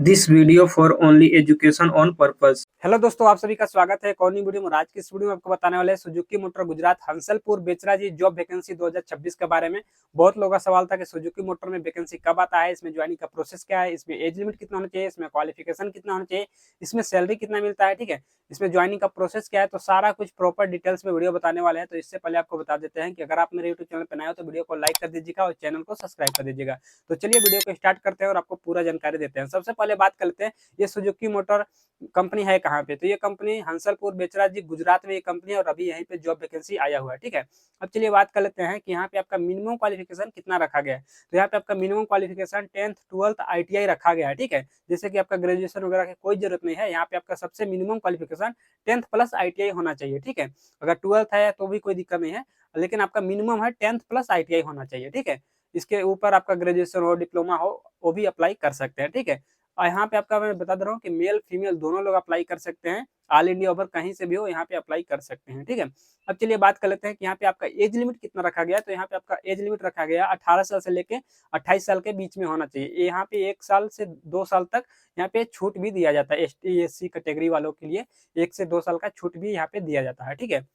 This video for only education on purpose. Hello दोस्तों, आप सभी का स्वागत है एक और नई वीडियो में। आज की इस वीडियो में आपको बताने वाले हैं Suzuki motor Gujarat Hansalpur Becharaji job vacancy 2026 के बारे में। बहुत लोगों का सवाल था कि सुजुकी मोटर में वैकेंसी कब आता है, इसमें ज्वाइनिंग का प्रोसेस क्या है, इसमें एज लिमिट कितना होना चाहिए, इसमें क्वालिफिकेशन कितना होना चाहिए, इसमें सैलरी कितना मिलता है, ठीक है, इसमें ज्वाइनिंग का प्रोसेस क्या है। तो सारा कुछ प्रॉपर डिटेल्स में वीडियो बताने वाले हैं। तो इससे पहले आपको बता देते हैं कि अगर आप मेरे यूट्यूब चैनल पर नए हो तो वीडियो को लाइक कर दीजिएगा और चैनल को सब्सक्राइब कर दीजिएगा। तो चलिए वीडियो को स्टार्ट करते हैं और आपको पूरा जानकारी देते हैं। सबसे पहले बात कर लेते हैं ये सुजुकी मोटर कंपनी है कहाँ पे। तो ये कंपनी हंसलपुर बेचराजी गुजरात में ये कंपनी है और अभी यहीं पे जॉब वैकेंसी आया हुआ है, ठीक है। अब चलिए बात कर लेते हैं कि यहाँ पे आपका मिनिमम क्वालिफिकेशन कितना रखा गया है। तो यहाँ पे आपका minimum qualification 10th 12th ITI रखा गया है, ठीक है। जैसे कि आपका ग्रेजुएशन वगैरह की कोई जरूरत नहीं है। यहाँ पे आपका सबसे minimum qualification 10th plus ITI होना चाहिए, ठीक है। अगर 12th है तो भी कोई दिक्कत नहीं है, लेकिन आपका मिनिमम है 10th प्लस ITI होना चाहिए, ठीक है। इसके ऊपर आपका ग्रेजुएशन हो, डिप्लोमा हो, वो भी अप्लाई कर सकते हैं, ठीक है। और यहाँ पे आपका मैं बता दे रहा हूँ कि मेल फीमेल दोनों लोग अप्लाई कर सकते हैं। ऑल इंडिया ओवर कहीं से भी हो यहाँ पे अप्लाई कर सकते हैं, ठीक है। अब चलिए बात कर लेते हैं कि यहाँ पे आपका एज लिमिट कितना रखा गया है। तो यहाँ पे आपका एज लिमिट रखा गया 18 साल से लेके 28 साल के बीच में होना चाहिए। यहाँ पे 1 साल से 2 साल तक यहाँ पे छूट भी दिया जाता है। ST SC कैटेगरी वालों के लिए 1 से 2 साल का छूट भी यहाँ पे दिया जाता है, ठीक है।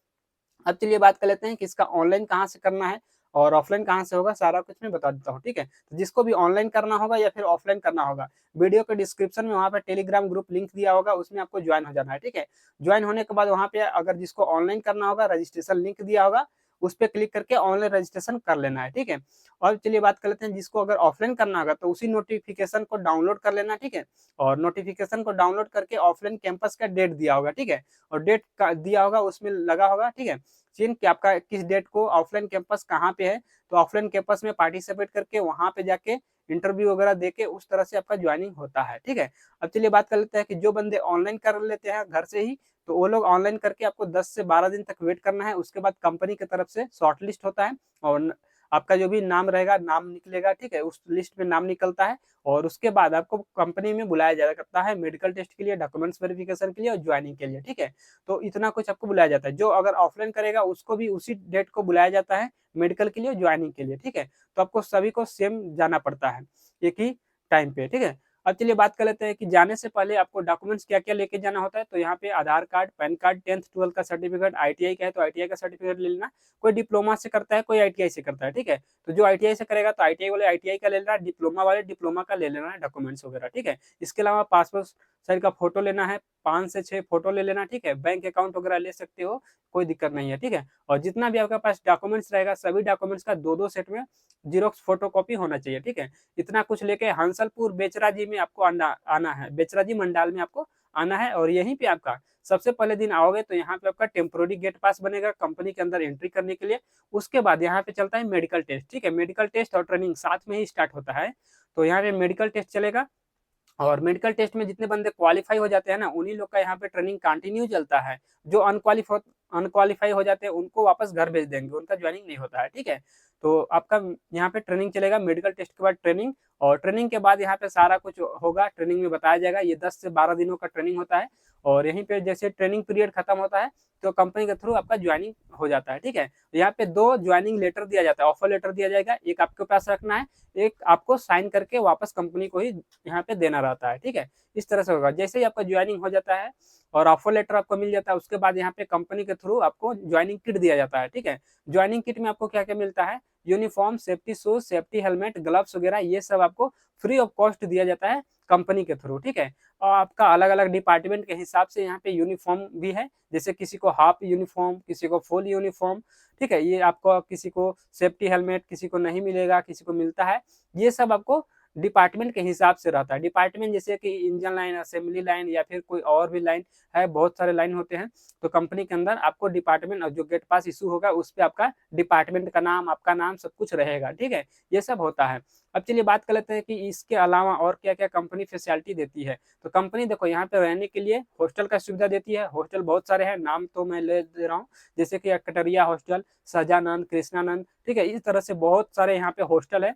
अब चलिए बात कर लेते हैं कि इसका ऑनलाइन कहाँ से करना है और ऑफलाइन कहाँ से होगा, सारा कुछ मैं बता देता हूँ, ठीक है। तो जिसको भी ऑनलाइन करना होगा या फिर ऑफलाइन करना होगा, वीडियो के डिस्क्रिप्शन में वहाँ पे टेलीग्राम ग्रुप लिंक दिया होगा, उसमें आपको ज्वाइन हो जाना है, ठीक है। ज्वाइन होने के बाद वहाँ पे अगर जिसको ऑनलाइन करना होगा रजिस्ट्रेशन लिंक दिया होगा, उस पर क्लिक करके ऑनलाइन रजिस्ट्रेशन कर लेना है, ठीक है। और चलिए बात कर लेते हैं जिसको अगर ऑफलाइन करना होगा तो उसी नोटिफिकेशन को डाउनलोड कर लेना, ठीक है। और नोटिफिकेशन को डाउनलोड करके ऑफलाइन कैंपस का डेट दिया होगा, ठीक है। और डेट का दिया होगा उसमें लगा होगा, ठीक है, चिन्ह कि आपका किस डेट को ऑफलाइन कैंपस कहाँ पे है। तो ऑफलाइन कैंपस में पार्टिसिपेट करके वहां पे जाके इंटरव्यू वगैरह देके उस तरह से आपका ज्वाइनिंग होता है, ठीक है। अब चलिए बात कर लेते हैं कि जो बंदे ऑनलाइन कर लेते हैं घर से ही, तो वो लोग ऑनलाइन करके आपको 10 से 12 दिन तक वेट करना है। उसके बाद कंपनी की तरफ से शॉर्टलिस्ट होता है और आपका जो भी नाम रहेगा नाम निकलेगा, ठीक है, उस लिस्ट में नाम निकलता है। और उसके बाद आपको कंपनी में बुलाया जा करता है मेडिकल टेस्ट के लिए, डॉक्यूमेंट्स वेरिफिकेशन के लिए और ज्वाइनिंग के लिए, ठीक है। तो इतना कुछ आपको बुलाया जाता है। जो अगर ऑफलाइन करेगा उसको भी उसी डेट को बुलाया जाता है मेडिकल के लिए और ज्वाइनिंग के लिए, ठीक है। तो आपको सभी को सेम जाना पड़ता है एक ही टाइम पे, ठीक है। अब चलिए बात कर लेते हैं कि जाने से पहले आपको डॉक्यूमेंट्स क्या क्या लेके जाना होता है। तो यहाँ पे आधार card, pan card, 10th 12th का सर्टिफिकेट, ITI का है तो ITI का सर्टिफिकेट ले लेना। कोई डिप्लोमा से करता है, कोई ITI से करता है, ठीक है। तो जो ITI से करेगा तो ITI वाले ITI का ले लेना, डिप्लोमा वाले डिप्लोमा का ले लेना है डॉक्यूमेंट्स वगैरह, ठीक है। इसके अलावा पासपोर्ट साइज का फोटो लेना है, 5 से 6 फोटो ले लेना, ठीक है। बैंक अकाउंट वगैरह ले सकते हो, कोई दिक्कत नहीं है, ठीक है। और जितना भी आपके पास डॉक्यूमेंट्स रहेगा सभी डॉक्यूमेंट्स का 2-2 सेट में जीरोक्स फोटो कॉपी होना चाहिए, ठीक है। इतना कुछ लेके हंसलपुर बेचराजी में आपको आना है, बेचराजी मंडाल में आपको आना है। और यहीं पे आपका सबसे पहले दिन आओगे तो यहाँ पे आपका टेम्पोररी गेट पास बनेगा कंपनी के अंदर एंट्री करने के लिए। उसके बाद यहाँ पे चलता है मेडिकल टेस्ट, ठीक है। मेडिकल टेस्ट और ट्रेनिंग साथ में ही स्टार्ट होता है। तो यहाँ पे मेडिकल टेस्ट चलेगा और मेडिकल टेस्ट में जितने बंदे क्वालिफाई हो जाते हैं ना, उन्हीं लोग का यहाँ पे ट्रेनिंग कंटिन्यू चलता है। जो अनक्वालिफाई हो जाते हैं उनको वापस घर भेज देंगे, उनका ज्वाइनिंग नहीं होता है, ठीक है। तो आपका यहाँ पे ट्रेनिंग चलेगा, मेडिकल टेस्ट के बाद ट्रेनिंग, और ट्रेनिंग के बाद यहाँ पे सारा कुछ होगा, ट्रेनिंग में बताया जाएगा। ये 10 से 12 दिनों का ट्रेनिंग होता है। और यहीं पे जैसे ट्रेनिंग पीरियड खत्म होता है तो कंपनी के थ्रू आपका ज्वाइनिंग हो जाता है, ठीक है। यहाँ पे 2 ज्वाइनिंग लेटर दिया जाता है, ऑफर लेटर दिया जाएगा, एक आपके पास रखना है, एक आपको साइन करके वापस कंपनी को ही यहाँ पे देना रहता है, ठीक है। इस तरह से होगा। जैसे ही आपका ज्वाइनिंग हो जाता है और ऑफर लेटर आपको मिल जाता है, उसके बाद यहाँ पे कंपनी के थ्रू आपको ज्वाइनिंग किट दिया जाता है, ठीक है। ज्वाइनिंग किट में आपको क्या क्या मिलता है, uniform, safety shoes, safety helmet, gloves वगैरह, ये सब आपको फ्री ऑफ कॉस्ट दिया जाता है कंपनी के थ्रू, ठीक है। और आपका अलग अलग डिपार्टमेंट के हिसाब से यहाँ पे यूनिफॉर्म भी है। जैसे किसी को हाफ यूनिफॉर्म, किसी को फुल यूनिफॉर्म, ठीक है। ये आपको किसी को सेफ्टी हेलमेट किसी को नहीं मिलेगा, किसी को मिलता है। ये सब आपको डिपार्टमेंट के हिसाब से रहता है। डिपार्टमेंट जैसे कि इंजन लाइन, असेंबली लाइन या फिर कोई और भी लाइन है, बहुत सारे लाइन होते हैं। तो कंपनी के अंदर आपको डिपार्टमेंट और जो गेट पास इशू होगा उस पर आपका डिपार्टमेंट का नाम, आपका नाम, सब कुछ रहेगा, ठीक है। ये सब होता है। अब चलिए बात कर लेते हैं कि इसके अलावा और क्या क्या कंपनी फैसिलिटी देती है। तो कंपनी देखो यहाँ पे रहने के लिए हॉस्टल का सुविधा देती है। हॉस्टल बहुत सारे हैं, नाम तो मैं ले दे रहा हूँ, जैसे कि कटरिया हॉस्टल, सहजानंद, कृष्णानंद, ठीक है। इस तरह से बहुत सारे यहाँ पे हॉस्टल है,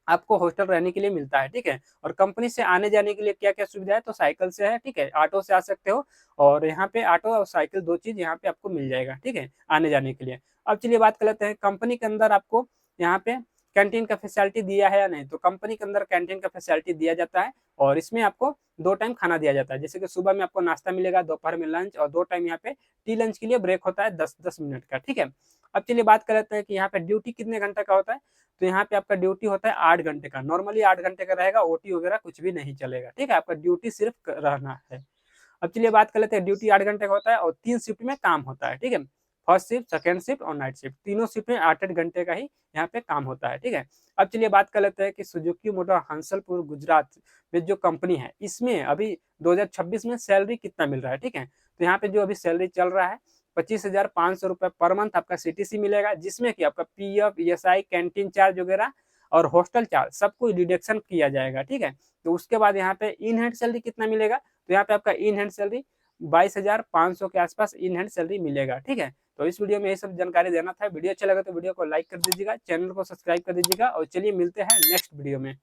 आपको हॉस्टल रहने के लिए मिलता है, ठीक है। और कंपनी से आने जाने के लिए क्या क्या सुविधा है, तो साइकिल से है, ठीक है, ऑटो से आ सकते हो। और यहाँ पे ऑटो और साइकिल 2 चीज यहाँ पे आपको मिल जाएगा, ठीक है, आने जाने के लिए। अब चलिए बात कर लेते हैं कंपनी के अंदर आपको यहाँ पे कैंटीन का फैसिलिटी दिया है या नहीं, तो कंपनी के अंदर कैंटीन का फैसिलिटी दिया जाता है और इसमें आपको 2 टाइम खाना दिया जाता है। जैसे कि सुबह में आपको नाश्ता मिलेगा, दोपहर में लंच और 2 टाइम यहाँ पे टी लंच के लिए ब्रेक होता है 10-10 मिनट का, ठीक है। अब चलिए बात कर लेते हैं कि यहाँ पे ड्यूटी कितने घंटे का होता है। तो यहाँ पे आपका ड्यूटी होता है 8 घंटे का, नॉर्मली 8 घंटे का रहेगा, ओटी वगैरह कुछ भी नहीं चलेगा, ठीक है। आपका ड्यूटी सिर्फ रहना है। अब चलिए बात कर लेते हैं, ड्यूटी 8 घंटे का होता है और 3 शिफ्ट में काम होता है, ठीक है। फर्स्ट शिफ्ट, सेकंड शिफ्ट और नाइट शिफ्ट, तीनों शिफ्ट में 8-8 घंटे का ही यहाँ पे काम होता है, ठीक है। अब चलिए बात कर लेते हैं कि सुजुकी मोटर हंसलपुर गुजरात में जो कंपनी है, इसमें अभी 2026 में सैलरी कितना मिल रहा है, ठीक है। तो यहाँ पे जो अभी सैलरी चल रहा है 25,500 रुपये पर मंथ आपका सीटीसी मिलेगा, जिसमें कि आपका पीएफ, ईएसआई, कैंटीन चार्ज वगैरह और हॉस्टल चार्ज सबको डिडक्शन किया जाएगा, ठीक है। तो उसके बाद यहाँ पे इन हैंड सैलरी कितना मिलेगा, तो यहाँ पे आपका इन हैंड सैलरी 22,500 के आसपास इन हैंड सैलरी मिलेगा, ठीक है। तो इस वीडियो में ये सब जानकारी देना था। वीडियो अच्छा लगा तो वीडियो को लाइक कर दीजिएगा, चैनल को सब्सक्राइब कर दीजिएगा और चलिए मिलते हैं नेक्स्ट वीडियो में।